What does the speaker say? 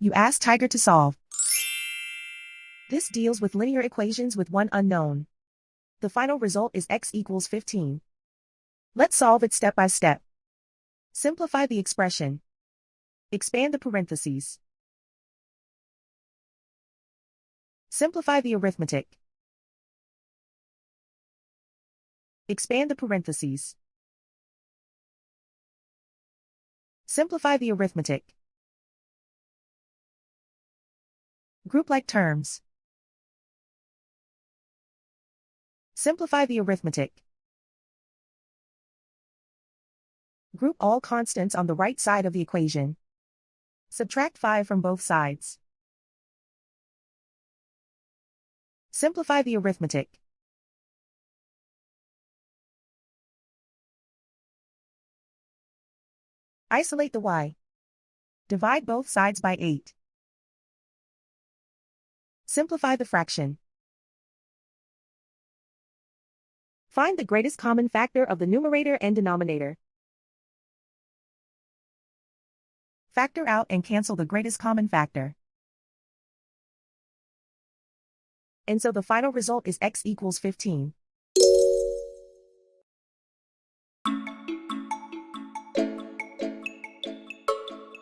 You ask Tiger to solve. This deals with linear equations with one unknown. The final result is x equals 15. Let's solve it step by step. Simplify the expression. Expand the parentheses. Simplify the arithmetic. Expand the parentheses. Simplify the arithmetic. Group like terms. Simplify the arithmetic. Group all constants on the right side of the equation. Subtract 5 from both sides. Simplify the arithmetic. Isolate the y. Divide both sides by 8. Simplify the fraction. Find the greatest common factor of the numerator and denominator. Factor out and cancel the greatest common factor. And so the final result is x equals 15.